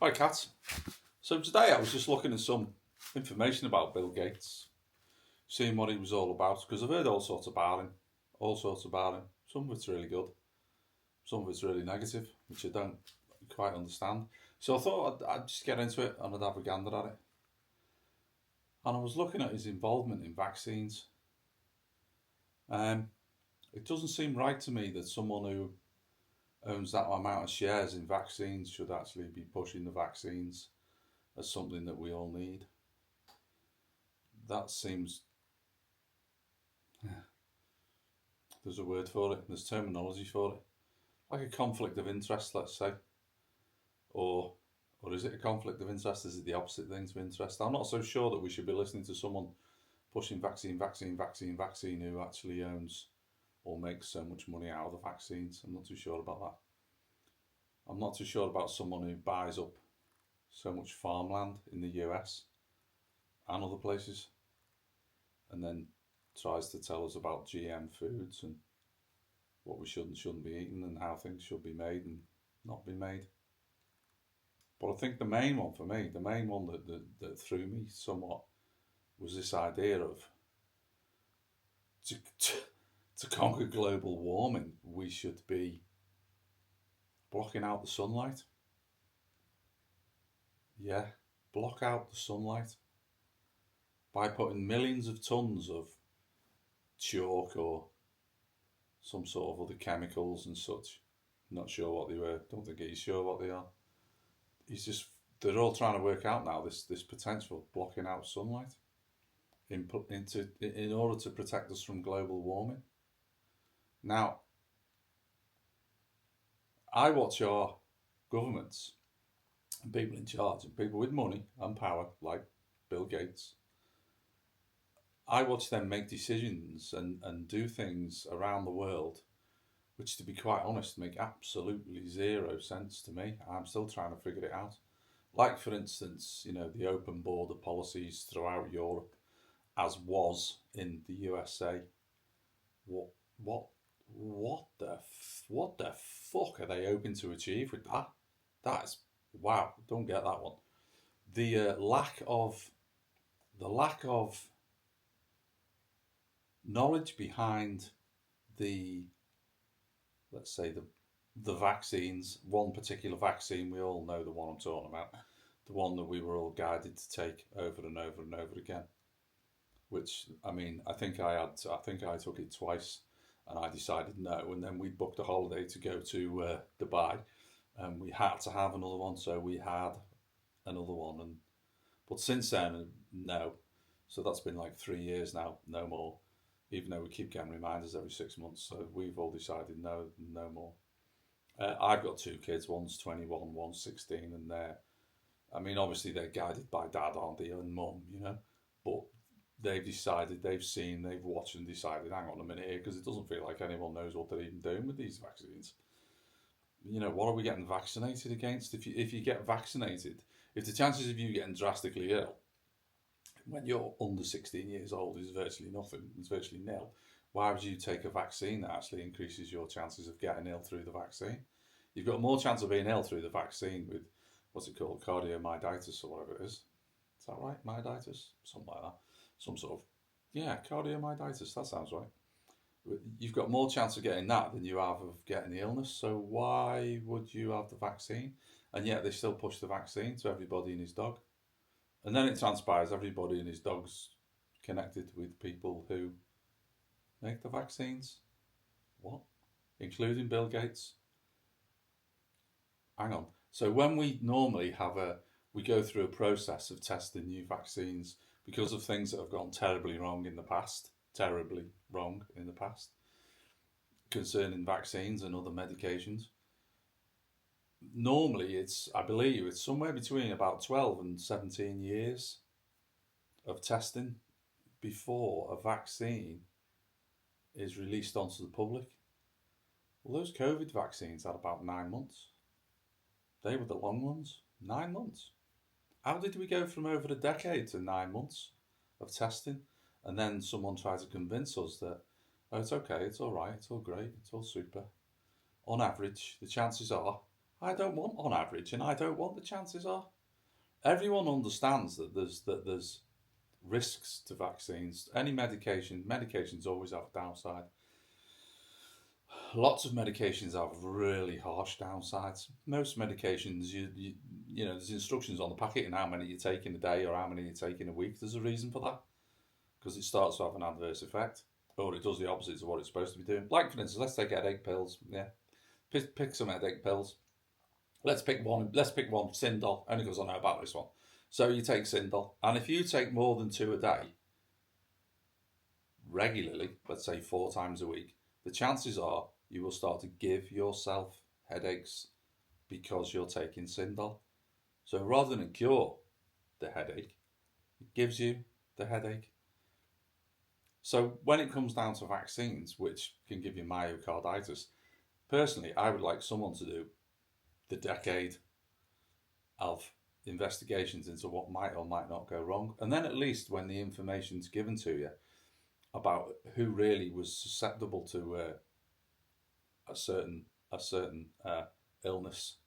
Hi, Kat. So today I was just looking at some information about Bill Gates, seeing what he was all about, because I've heard all sorts about him, all sorts about him. Some of it's really good, some of it's really negative, which I don't quite understand. So I thought I'd just get into it and I'd have a gander at it. And I was looking at his involvement in vaccines. Um, it doesn't seem right to me that someone who owns that amount of shares in vaccines should actually be pushing the vaccines as something that we all need. That seems there's a word for it, there's terminology for it. Like a conflict of interest, let's say. Or or is it a conflict of interest? Is it the opposite thing to interest? I'm not so sure that we should be listening to someone pushing vaccine who actually owns or makes so much money out of the vaccines. I'm not too sure about that. I'm not too sure about someone who buys up so much farmland in the US and other places and then tries to tell us about GM foods and what we should and shouldn't be eating and how things should be made and not be made. But I think the main one for me, the main one that threw me somewhat, was this idea of to, to, to conquer global warming, we should be blocking out the sunlight. Yeah, block out the sunlight by putting millions of tons of chalk or some sort of other chemicals and such. Not sure what they were. Don't think he's sure what they are. He's just they're all trying to work out now this potential of blocking out sunlight in order to protect us from global warming. Now, I watch our governments and people in charge and people with money and power like Bill Gates. I watch them make decisions and do things around the world which, to be quite honest, make absolutely zero sense to me. I'm still trying to figure it out. Like, for instance, the open border policies throughout Europe, as was in the USA. What, what, what the fuck are they hoping to achieve with that? That's wow. Don't get that one. The lack of knowledge behind the, let's say, the vaccines. One particular vaccine, we all know the one I'm talking about, the one that we were all guided to take over and over and over again. Which, I mean, I think I took it twice, and I decided no, and then we booked a holiday to go to Dubai, and we had to have another one, so we had another one, and but since then, no. So that's been like 3 years now, no more. Even though we keep getting reminders every 6 months, so we've all decided no, no more. I've got two kids. One's 21, one's 16, and I mean, obviously they're guided by dad, aren't they, and mum. But they've watched and decided, hang on a minute here, because it doesn't feel like anyone knows what they're even doing with these vaccines. What are we getting vaccinated against? If you get vaccinated, if the chances of you getting drastically ill when you're under 16 years old is virtually nothing, it's virtually nil, why would you take a vaccine that actually increases your chances of getting ill through the vaccine? You've got more chance of being ill through the vaccine with, what's it called, cardiomyositis or whatever it is. Is that right? Myoiditis? Something like that. Some sort of, yeah, cardiomyositis, that sounds right. You've got more chance of getting that than you have of getting the illness, so why would you have the vaccine? And yet they still push the vaccine to everybody and his dog. And then it transpires everybody and his dog's connected with people who make the vaccines. What? Including Bill Gates. Hang on. So when we normally we go through a process of testing new vaccines because of things that have gone terribly wrong in the past, concerning vaccines and other medications. Normally, I believe it's somewhere between about 12 and 17 years of testing before a vaccine is released onto the public. Well, those COVID vaccines had about 9 months. They were the long ones. 9 months. How did we go from over a decade to 9 months of testing? And then someone tried to convince us that, oh, it's okay, it's all right, it's all great, it's all super. On average, the chances are I don't want on average, and I don't want the chances are. Everyone understands that there's risks to vaccines. Any medications always have a downside. Lots of medications have really harsh downsides. Most medications, you know, there's instructions on the packet and how many you take in a day or how many you take in a week. There's a reason for that because it starts to have an adverse effect, or it does the opposite of what it's supposed to be doing. Like for instance, let's take headache pills. Yeah, pick some headache pills. Let's pick one. Let's pick one. Sindol, only because I know about this one. So you take Sindol, and if you take more than two a day regularly, let's say 4 times a week, the chances are you will start to give yourself headaches because you're taking Sindol. So rather than cure the headache, it gives you the headache. So when it comes down to vaccines, which can give you myocarditis, personally, I would like someone to do the decade of investigations into what might or might not go wrong. And then at least when the information's given to you about who really was susceptible to a certain illness,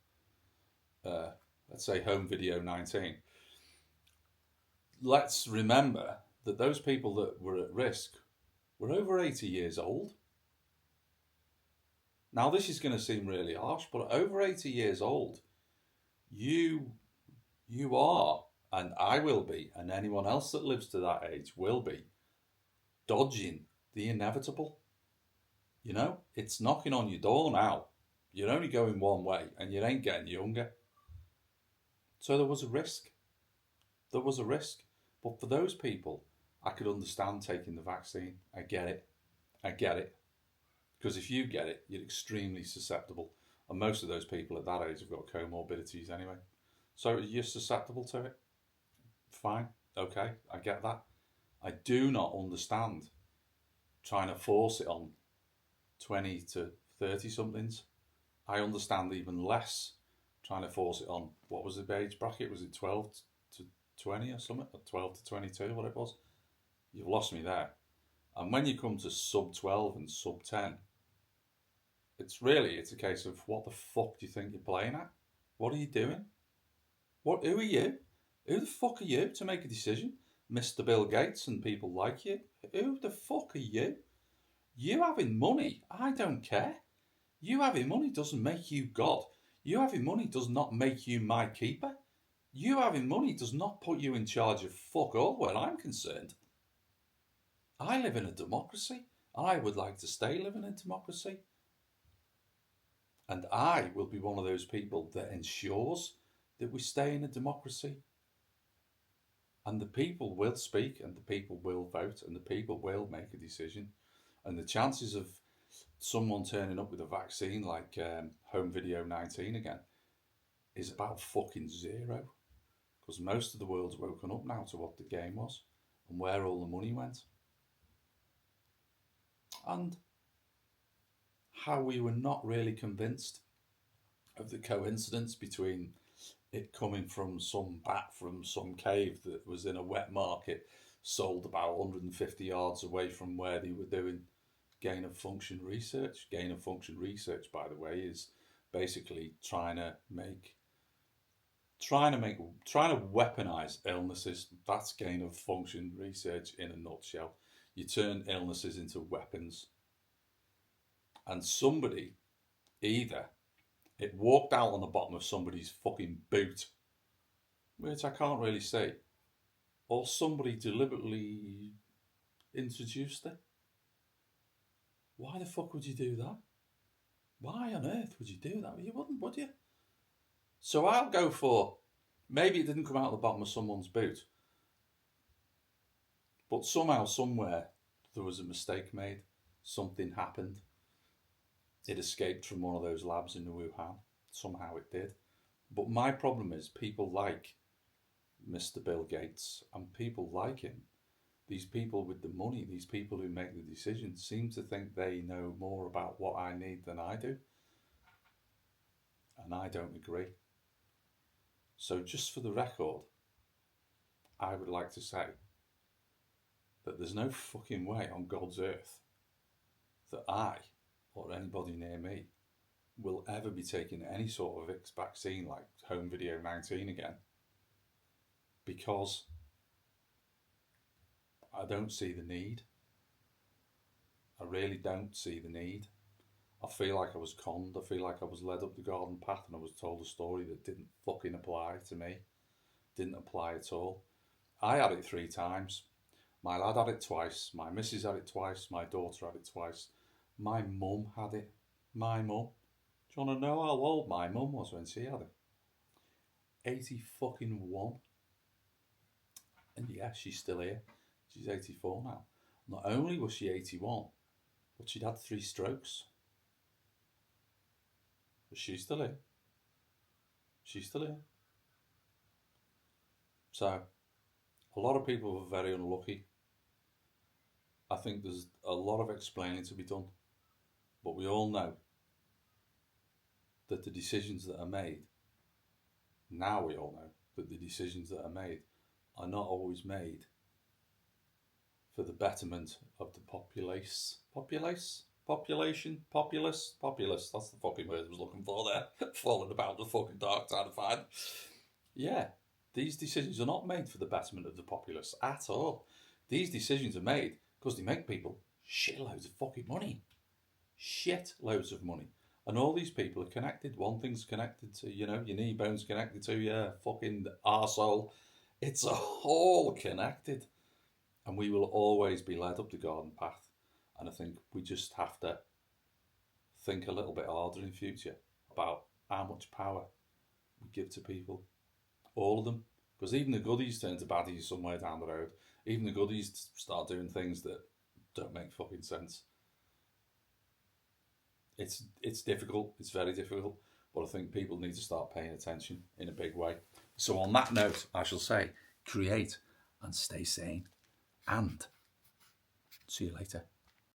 let's say home video 19, let's remember that those people that were at risk were over 80 years old. Now, this is going to seem really harsh, but over 80 years old, you are, and I will be, and anyone else that lives to that age will be, dodging the inevitable. You know, it's knocking on your door now. You're only going one way and you ain't getting younger. So there was a risk. There was a risk. But for those people, I could understand taking the vaccine. I get it. I get it. Because if you get it, you're extremely susceptible. And most of those people at that age have got comorbidities anyway. So you're susceptible to it. Fine. Okay. I get that. I do not understand trying to force it on 20 to 30 somethings. I understand even less trying to force it on, what was the age bracket? Was it 12 to 20 or something? Or 12 to 22, what it was? You've lost me there. And when you come to sub 12 and sub 10, it's a case of what the fuck do you think you're playing at? What are you doing? Who are you? Who the fuck are you to make a decision? Mr. Bill Gates and people like you? Who the fuck are you? You having money, I don't care. You having money doesn't make you God. You having money does not make you my keeper. You having money does not put you in charge of fuck all where I'm concerned. I live in a democracy. I would like to stay living in a democracy. And I will be one of those people that ensures that we stay in a democracy. And the people will speak, and the people will vote, and the people will make a decision. And the chances of someone turning up with a vaccine like home video 19 again is about fucking zero. Because most of the world's woken up now to what the game was and where all the money went. And how we were not really convinced of the coincidence between it coming from some bat from some cave that was in a wet market sold about 150 yards away from where they were doing gain of function research. Gain of function research, by the way, is basically trying to weaponize illnesses. That's gain of function research in a nutshell. You turn illnesses into weapons. And somebody, either it walked out on the bottom of somebody's fucking boot, which I can't really say, or somebody deliberately introduced it. Why the fuck would you do that? Why on earth would you do that? You wouldn't, would you? So I'll go for, maybe it didn't come out of the bottom of someone's boot, but somehow, somewhere, there was a mistake made. Something happened. It escaped from one of those labs in Wuhan. Somehow it did. But my problem is people like Mr. Bill Gates and people like him, these people with the money, these people who make the decisions, seem to think they know more about what I need than I do. And I don't agree. So just for the record, I would like to say that there's no fucking way on God's earth that I, or anybody near me, will ever be taking any sort of vaccine like home video 19 again, because I don't see the need. I really don't see the need. I feel like I was conned. I feel like I was led up the garden path and I was told a story that didn't fucking apply to me. Didn't apply at all. I had it 3 times. My lad had it twice. My missus had it twice. My daughter had it twice. My mum had it. My mum. Do you want to know how old my mum was when she had it? 80 fucking 1. And yeah, she's still here. She's 84 now. Not only was she 81, but she'd had 3 strokes. But she's still here. She's still here. So, a lot of people were very unlucky. I think there's a lot of explaining to be done. But we all know that the decisions that are made, now we all know that the decisions that are made are not always made for the betterment of the populace. Population? Populace? That's the fucking word I was looking for there. Falling about the fucking dark trying to find. Yeah, these decisions are not made for the betterment of the populace at all. These decisions are made because they make people shitloads of fucking money. Shitloads of money. And all these people are connected. One thing's connected to, your knee bone's connected to your fucking arsehole. It's all connected. And we will always be led up the garden path. And I think we just have to think a little bit harder in future about how much power we give to people. All of them. Because even the goodies turn to baddies somewhere down the road. Even the goodies start doing things that don't make fucking sense. It's difficult. It's very difficult. But I think people need to start paying attention in a big way. So on that note, I shall say, create and stay sane. And see you later.